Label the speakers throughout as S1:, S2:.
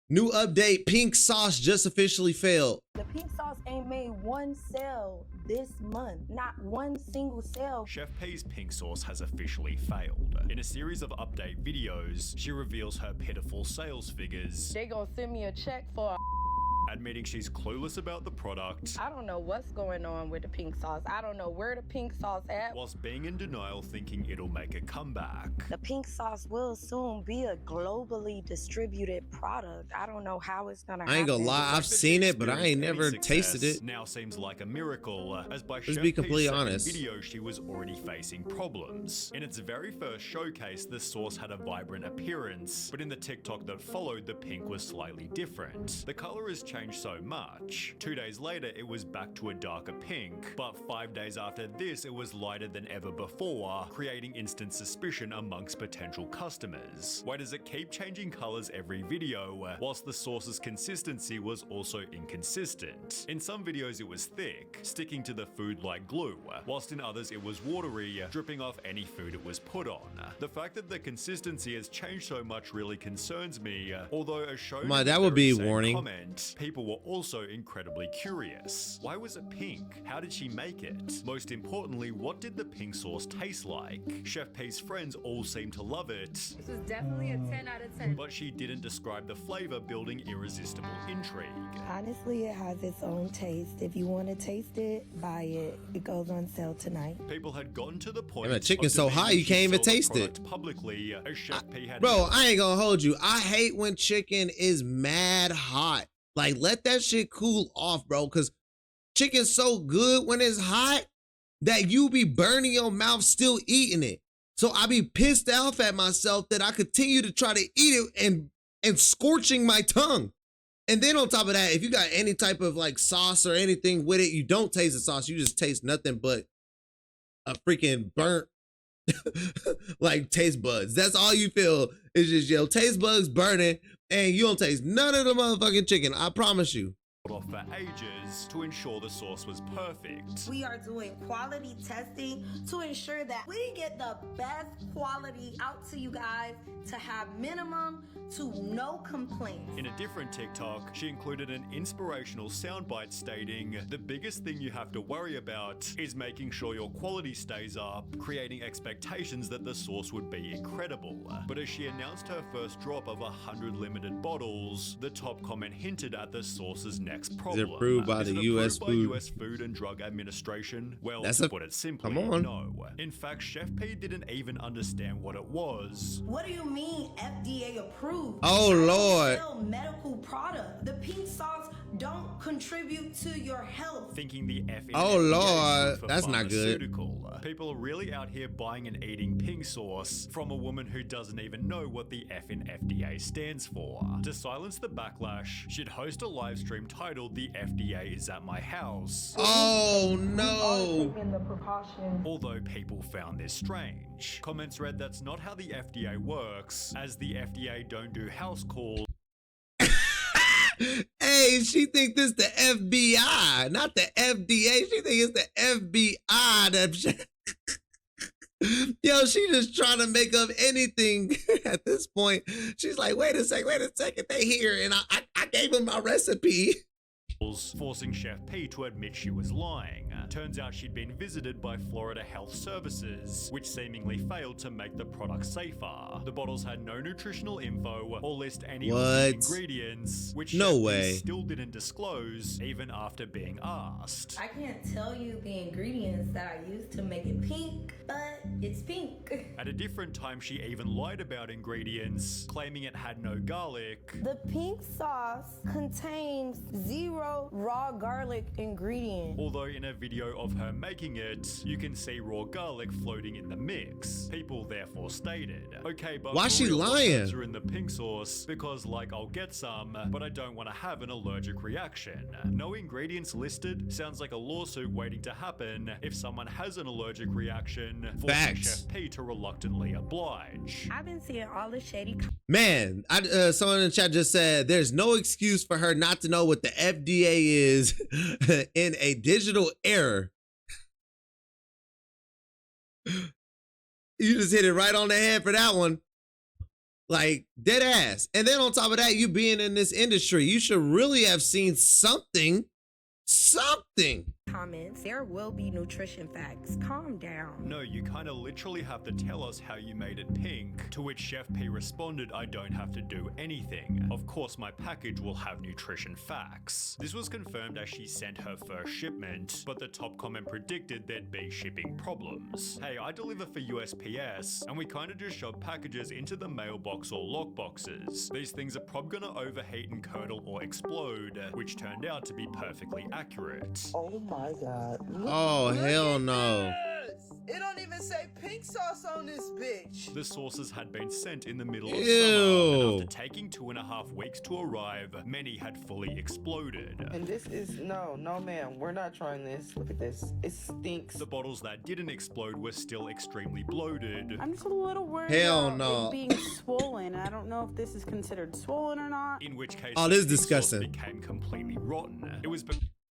S1: New update, pink sauce just officially failed.
S2: The pink sauce ain't made one sale this month. Not one single sale.
S3: Chef P's pink sauce has officially failed. In a series of update videos, she reveals her pitiful sales figures.
S2: They gonna send me a check for
S3: admitting she's clueless about the product.
S2: I don't know what's going on with the pink sauce. I don't know where the pink sauce at.
S3: Whilst being in denial, thinking it'll make a comeback.
S2: The pink sauce will soon be a globally distributed product. I don't know how it's gonna happen.
S1: I ain't gonna lie, I've seen it, but I ain't never tasted it.
S3: Now seems like a miracle, as by
S1: Let's be completely
S3: Chef P's
S1: honest.
S3: video, she was already facing problems. In its very first showcase, the sauce had a vibrant appearance, but in the TikTok that followed, the pink was slightly different. The color has changed so much. 2 days later, it was back to a darker pink, but 5 days after this, it was lighter than ever before, creating instant suspicion amongst potential customers. Why does it keep changing colors every video, whilst the sauce's consistency was also inconsistent? In some videos it was thick, sticking to the food like glue, whilst in others it was watery, dripping off any food it was put on. The fact that the consistency has changed so much really concerns me, although as shown in
S1: That
S3: the
S1: would be
S3: very same
S1: warning.
S3: comment, people were also incredibly curious. Why was it pink? How did she make it? Most importantly, what did the pink sauce taste like? Chef P's friends all seemed to love it.
S4: This was definitely a 10 out of 10.
S3: But she didn't describe the flavor, building irresistible intrigue.
S2: Honestly, it has its own taste. If you want to taste it, buy it. It goes on sale tonight.
S3: People had gotten to the point.
S1: Man, chicken's
S3: of
S1: so high
S3: demanding
S1: you can't
S3: she
S1: even
S3: sell the
S1: taste it.
S3: product publicly, as Chef P had.
S1: Bro, I ain't gonna hold you. I hate when chicken is mad hot. Like, let that shit cool off, bro, because chicken's so good when it's hot that you be burning your mouth still eating it. So I be pissed off at myself that I continue to try to eat it and scorching my tongue. And then on top of that, if you got any type of like sauce or anything with it, you don't taste the sauce. You just taste nothing but a freaking burnt like taste buds. That's all you feel is just your taste buds burning and you don't taste none of the motherfucking chicken. I promise you.
S3: Off for ages to ensure the sauce was perfect.
S2: We are doing quality testing to ensure that we get the best quality out to you guys to have minimum to no complaints.
S3: In a different TikTok, she included an inspirational soundbite stating, "The biggest thing you have to worry about is making sure your quality stays up, creating expectations that the sauce would be incredible." But as she announced her first drop of 100 limited bottles, the top comment hinted at the sauce's next problem.
S1: Is it approved by the US Food?
S3: US Food and Drug Administration? Well,
S1: That's
S3: to put it simply,
S1: come on.
S3: no. In fact, Chef P didn't even understand what it was.
S2: What do you mean FDA approved?
S1: Oh,
S2: I don't
S1: Lord.
S2: sell medical product. The pink sauce don't contribute to your health.
S3: Thinking the F in
S1: Oh,
S3: FDA
S1: Lord.
S3: stood for
S1: That's not good.
S3: pharmaceutical. People are really out here buying and eating pink sauce from a woman who doesn't even know what the F in FDA stands for. To silence the backlash, she'd host a live stream titled "The FDA is at my house."
S1: Oh
S2: We are
S1: no.
S2: taking the precautions.
S3: Although people found this strange. Comments read, "That's not how the FDA works, as the FDA don't do house calls
S1: Hey, she think this the FBI, not the FDA. She think it's the FBI. Yo, she just trying to make up anything at this point. She's like, wait a second, they here, and I gave them my recipe.
S3: forcing Chef P to admit she was lying. Turns out she'd been visited by Florida Health Services, which seemingly failed to make the product safer. The bottles had no nutritional info or list any of the
S1: What?
S3: ingredients, which
S1: No
S3: Chef P
S1: way.
S3: still didn't disclose even after being asked.
S2: I can't tell you the ingredients that I used to make it pink, but it's pink.
S3: At a different time, she even lied about ingredients, claiming it had no garlic.
S2: The pink sauce contains 0 raw garlic ingredient.
S3: Although in a video of her making it, you can see raw garlic floating in the mix. People therefore stated, "Okay, but
S1: Why
S3: for
S1: she
S3: real, what
S1: lying?
S3: herbs are in the pink sauce? Because like I'll get some, but I don't want to have an allergic reaction." No ingredients listed sounds like a lawsuit waiting to happen if someone has an allergic reaction, forcing
S1: Facts.
S3: Chef P to reluctantly oblige.
S2: I've been seeing all the shady
S1: Man, someone in the chat just said there's no excuse for her not to know what the FDA is in a digital era. You just hit it right on the head for that one. Like, dead ass. And then on top of that, you being in this industry, you should really have seen something.
S2: Comments, there will be nutrition facts. Calm down.
S3: No, you kinda literally have to tell us how you made it pink. To which Chef P responded, I don't have to do anything. Of course, my package will have nutrition facts. This was confirmed as she sent her first shipment, but the top comment predicted there'd be shipping problems. Hey, I deliver for USPS, and we kinda just shove packages into the mailbox or lock boxes. These things are probably gonna overheat and curdle or explode, which turned out to be perfectly accurate.
S5: Oh my god.
S1: Oh, hell no.
S5: It don't even say pink sauce on this bitch.
S3: The sauces had been sent in the middle of
S1: Ew.
S3: summer, and after taking 2.5 weeks to arrive, many had fully exploded.
S5: And this is, no ma'am, we're not trying this. Look at this, it stinks.
S3: The bottles that didn't explode were still extremely bloated.
S6: I'm just a little worried
S1: Hell
S6: about
S1: no.
S6: it being swollen. I don't know if this is considered swollen or not.
S3: In which case,
S1: Oh, this is
S3: the sauce
S1: disgusting.
S3: became completely rotten. It was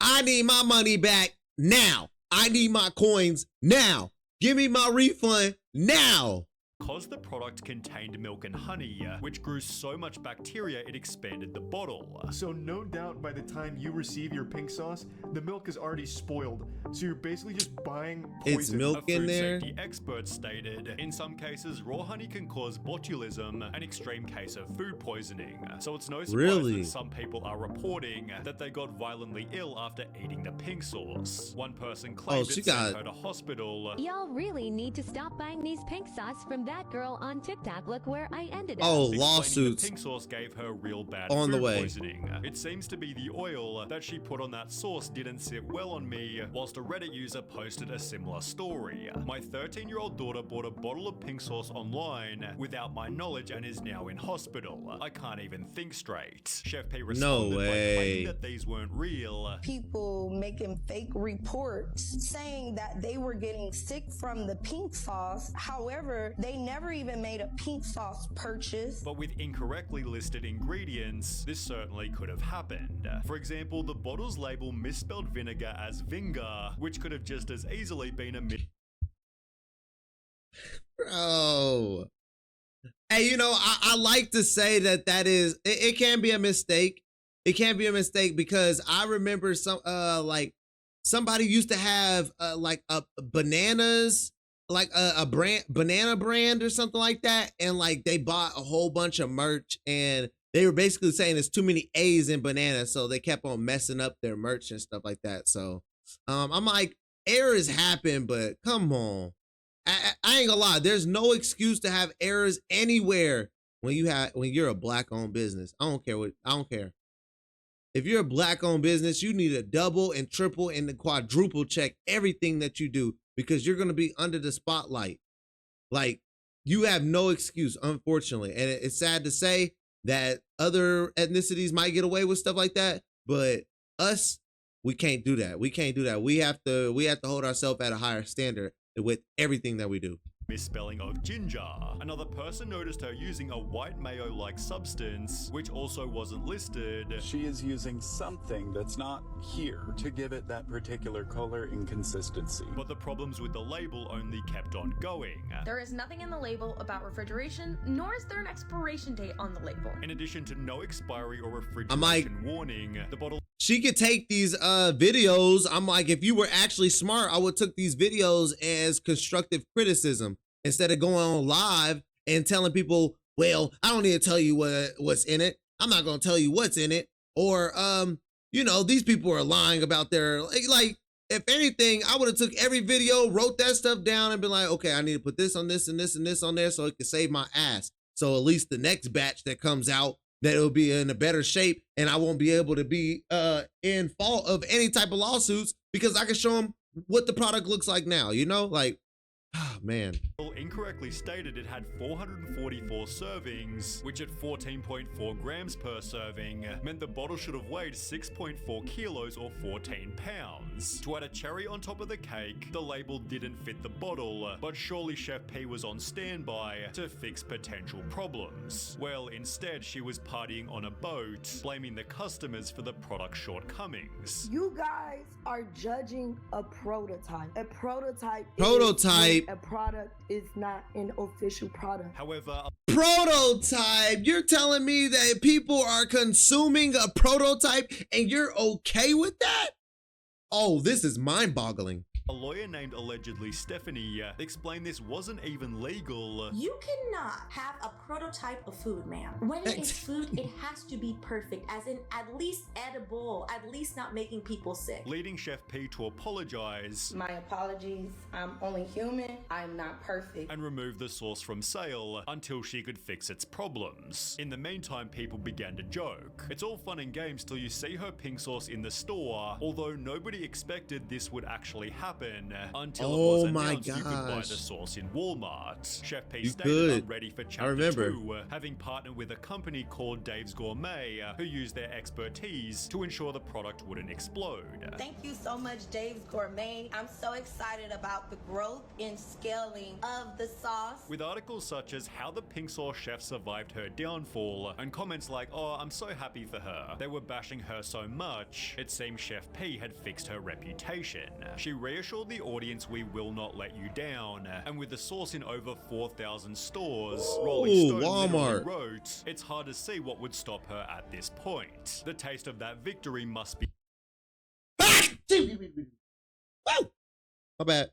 S1: I need my money back now. I need my coins now. Give me my refund now.
S3: because the product contained milk and honey, which grew so much bacteria it expanded the bottle.
S7: So no doubt by the time you receive your pink sauce, the milk is already spoiled. So you're basically just buying poison.
S1: It's milk
S3: A
S1: in
S3: food
S1: there.
S3: safety expert stated, in some cases, raw honey can cause botulism, an extreme case of food poisoning. So it's no surprise
S1: Really?
S3: that some people are reporting that they got violently ill after eating the pink sauce. One person claimed
S1: she
S3: it sent
S1: got-
S3: her to hospital.
S8: Y'all really need to stop buying these pink sauce from that girl on TikTok. Look where I ended up.
S1: Oh,
S3: Explaining
S1: lawsuits.
S3: The pink sauce gave her real bad
S1: On the
S3: food
S1: way.
S3: poisoning. It seems to be the oil that she put on that sauce didn't sit well on me, whilst a Reddit user posted a similar story. My 13-year-old daughter bought a bottle of pink sauce online without my knowledge and is now in hospital. I can't even think straight. Chef P responded by
S1: way.
S3: claiming that these weren't real.
S2: People making fake reports saying that they were getting sick from the pink sauce. However, they never even made a pink sauce purchase.
S3: But with incorrectly listed ingredients, this certainly could have happened. For example, the bottle's label misspelled vinegar as vinger, which could have just as easily been a
S1: Bro. Hey, you know, I like to say that is, it can be a mistake. It can be a mistake because I remember like somebody used to have like a bananas, like a brand, banana brand or something like that. And like they bought a whole bunch of merch and they were basically saying there's too many A's in banana. So they kept on messing up their merch and stuff like that. So I'm like, errors happen, but come on. I ain't gonna lie. There's no excuse to have errors anywhere when you're a black-owned business. I don't care. If you're a black-owned business, you need to double and triple and quadruple check everything that you do because you're gonna be under the spotlight. Like you have no excuse, unfortunately. And it's sad to say that other ethnicities might get away with stuff like that, but us, we can't do that. We can't do that. We have to hold ourselves at a higher standard with everything that we do.
S3: misspelling of ginger. Another person noticed her using a white mayo-like substance, which also wasn't listed.
S9: She is using something that's not here to give it that particular color and consistency.
S3: But the problems with the label only kept on going.
S4: There is nothing in the label about refrigeration, nor is there an expiration date on the label.
S3: In addition to no expiry or refrigeration
S1: I'm like,
S3: warning, the bottle
S1: she could take these videos. I'm like, if you were actually smart, I would took these videos as constructive criticism instead of going on live and telling people, well, I don't need to tell you what's in it. I'm not going to tell you what's in it. Or, you know, these people are lying about their, like, if anything, I would have took every video, wrote that stuff down and been like, okay, I need to put this on this and this and this on there so it can save my ass. So at least the next batch that comes out, that it'll be in a better shape and I won't be able to be in fault of any type of lawsuits because I can show them what the product looks like now, you know? Like, oh, man.
S3: incorrectly stated it had 444 servings, which at 14.4 grams per serving meant the bottle should have weighed 6.4 kilos or 14 pounds. To add a cherry on top of the cake, the label didn't fit the bottle, but surely Chef P was on standby to fix potential problems. Well, instead she was partying on a boat, blaming the customers for the product's shortcomings.
S2: You guys are judging a prototype. A prototype.
S1: Prototype.
S2: A product is not an official product.
S3: However,
S1: Prototype? You're telling me that people are consuming a prototype and you're okay with that? Oh, this is mind-boggling.
S3: a lawyer named allegedly Stephanie explained this wasn't even legal.
S10: You cannot have a prototype of food, ma'am. When it is food, it has to be perfect, as in at least edible, at least not making people sick.
S3: Leading Chef P to apologize.
S2: My apologies. I'm only human. I'm not perfect.
S3: And remove the sauce from sale until she could fix its problems. In the meantime, people began to joke. It's all fun and games till you see her pink sauce in the store, although nobody expected this would actually happen until it was announced you could buy the sauce in Walmart. Chef P stated, "I'm ready for chapter 2, having partnered with a company called Dave's Gourmet, who used their expertise to ensure the product wouldn't explode."
S2: Thank you so much, Dave's Gourmet. I'm so excited about the growth and scaling of the sauce.
S3: With articles such as how the pink sauce chef survived her downfall, and comments like, "Oh, I'm so happy for her," they were bashing her so much, it seemed Chef P had fixed her reputation. She reassured the audience, "We will not let you down," and with the sauce in over 4,000 stores, Rolling Stone
S1: Walmart
S3: wrote, "It's hard to see what would stop her at this point. The taste of that victory must be..."
S1: My bad.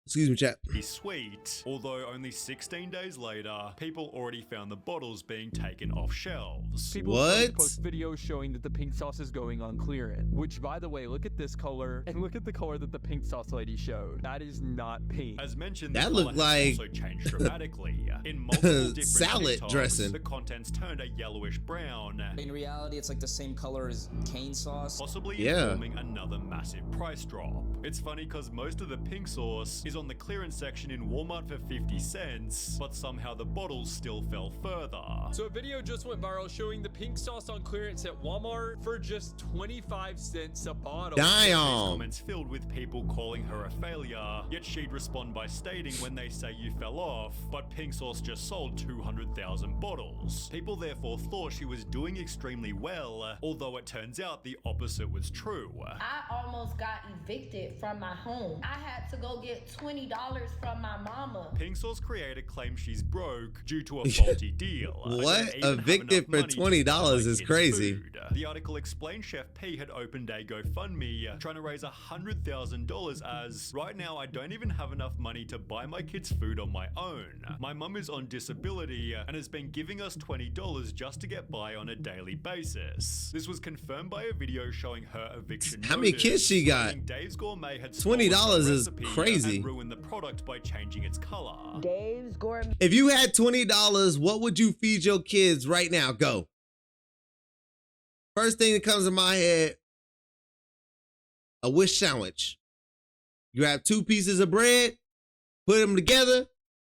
S1: Excuse me, chat.
S3: Be sweet, although only 16 days later, people already found the bottles being taken off shelves.
S11: People post videos showing that the pink sauce is going on clearance, which, by the way, look at this color, and look at the color that the pink sauce lady showed. That is not pink.
S3: As mentioned,
S1: that
S3: the
S1: looked like
S3: also changed dramatically. In multiple different
S1: salad
S3: TikToks,
S1: dressing.
S3: the contents turned a yellowish brown.
S12: In reality, it's like the same color as cane sauce.
S3: Possibly informing another massive price drop. It's funny because most of the pink sauce is on the clearance section in Walmart for 50 cents, but somehow the bottles still fell further.
S11: So a video just went viral showing the pink sauce on clearance at Walmart for just 25 cents a bottle.
S3: These comments filled with people calling her a failure, yet she'd respond by stating, "When they say you fell off, but pink sauce just sold 200,000 bottles." People therefore thought she was doing extremely well, although it turns out the opposite was true.
S2: I almost got evicted from my home. I had to go get $20 from my mama.
S3: Pink sauce creator claims she's broke due to a faulty deal.
S1: What? Evicted for $20 is crazy.
S3: The article explained Chef P had opened a GoFundMe trying to raise $100,000 as, "Right now I don't even have enough money to buy my kids food on my own. My mum is on disability and has been giving us $20 just to get by on a daily basis." This was confirmed by a video showing her eviction
S1: How many kids she got?
S3: Dave's Gourmet had
S1: $20 is crazy.
S3: and ruined the product by changing its color.
S2: Dave's Gourmet.
S1: If you had $20, what would you feed your kids right now? Go. First thing that comes to my head, a wish sandwich. You have 2 pieces of bread, put them together,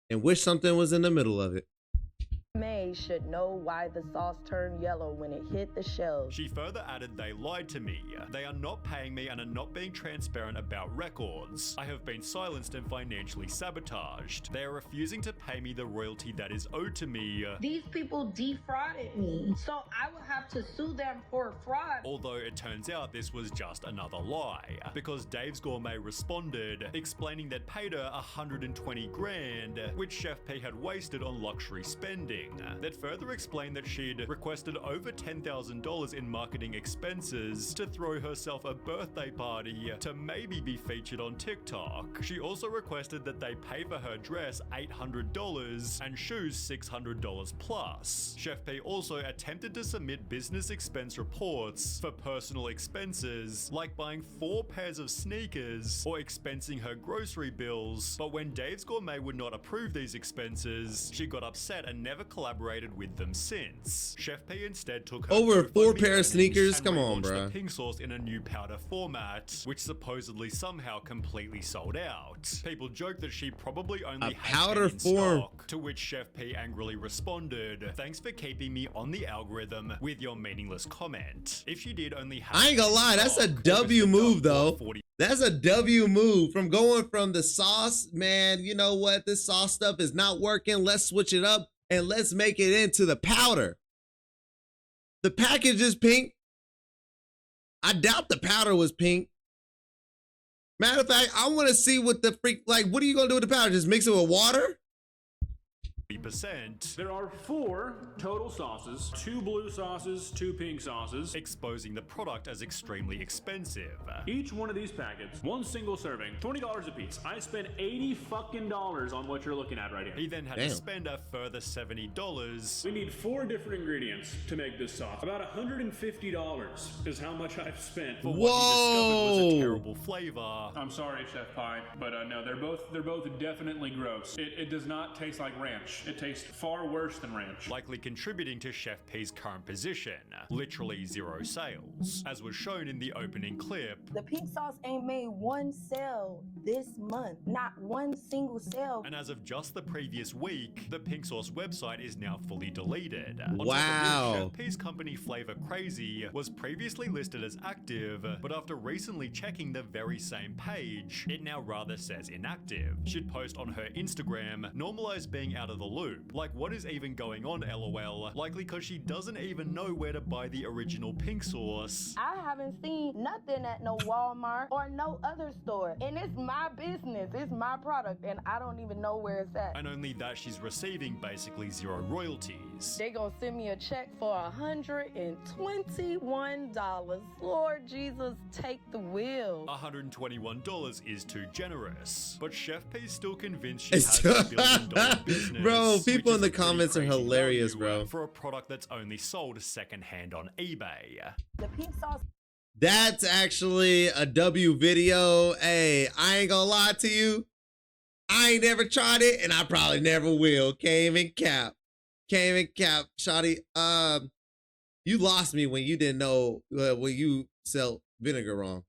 S1: and wish something was in the middle of it.
S2: May should know why the sauce turned yellow when it hit the shelves.
S3: She further added, "They lied to me. They are not paying me and are not being transparent about records. I have been silenced and financially sabotaged. They are refusing to pay me the royalty that is owed to me."
S2: These people defrauded me, so I will have to sue them for fraud.
S3: Although it turns out this was just another lie, because Dave's Gourmet responded, explaining that paid her 120 grand, which Chef P had wasted on luxury spending. That further explained that she'd requested over $10,000 in marketing expenses to throw herself a birthday party to maybe be featured on TikTok. She also requested that they pay for her dress $800 and shoes $600 plus. Chef P also attempted to submit business expense reports for personal expenses, like buying 4 pairs of sneakers or expensing her grocery bills, but when Dave's Gourmet would not approve these expenses, she got upset and never collaborated with them since. Chef P instead took her
S1: over 4
S3: GoFundMe
S1: pair of sneakers.
S3: and
S1: Come on,
S3: relaunched
S1: bro.
S3: the pink sauce in a new powder format, which supposedly somehow completely sold out. People joke that she probably only had
S1: powder
S3: 10 in
S1: form.
S3: stock, to which Chef P angrily responded, "Thanks for keeping me on the algorithm with your meaningless comment. If you did only have..."
S1: I ain't gonna lie, that's a W move though. That's a W move from going from the sauce, man. You know what? This sauce stuff is not working. Let's switch it up and let's make it into the powder. The package is pink. I doubt the powder was pink. Matter of fact, I want to see what the freak, like, what are you going to do with the powder? Just mix it with water?
S3: 30%.
S13: There are 4 total sauces, 2 blue sauces, 2 pink sauces,
S3: exposing the product as extremely expensive.
S13: Each one of these packets, one single serving, $20 a piece. I spent $80 fucking on what you're looking at right here.
S3: He then had to spend a further $70.
S13: We need 4 different ingredients to make this sauce. About $150 is how much I've spent
S3: for what he discovered was a terrible flavor.
S13: I'm sorry, Chef Pie, but no, they're both definitely gross. It does not taste like ranch. It tastes far worse than ranch.
S3: Likely contributing to Chef P's current position, literally 0 sales, as was shown in the opening clip.
S2: The pink sauce ain't made one sale this month. Not one single sale.
S3: And as of just the previous week, the pink sauce website is now fully deleted.
S1: Wow.
S3: Chef P's company Flavor Crazy was previously listed as active, but after recently checking the very same page, it now rather says inactive. She'd post on her Instagram, normalize being out of the loop. Like, what is even going on, LOL? Likely because she doesn't even know where to buy the original pink sauce.
S2: I haven't seen nothing at no Walmart or no other store. And it's my business. It's my product. And I don't even know where it's at.
S3: And only that she's receiving basically 0 royalties.
S2: They gonna send me a check for $121. Lord Jesus, take the wheel.
S3: $121 is too generous. But Chef P's still convinced she has a $1 billion business.
S1: Bro, people in the comments are hilarious, bro.
S3: For a product that's only sold secondhand on eBay.
S2: The pink sauce.
S1: That's actually a W video. Hey, I ain't gonna lie to you. I ain't never tried it, and I probably never will. Came in cap. Shawty, you lost me when you didn't know when you sell vinegar wrong.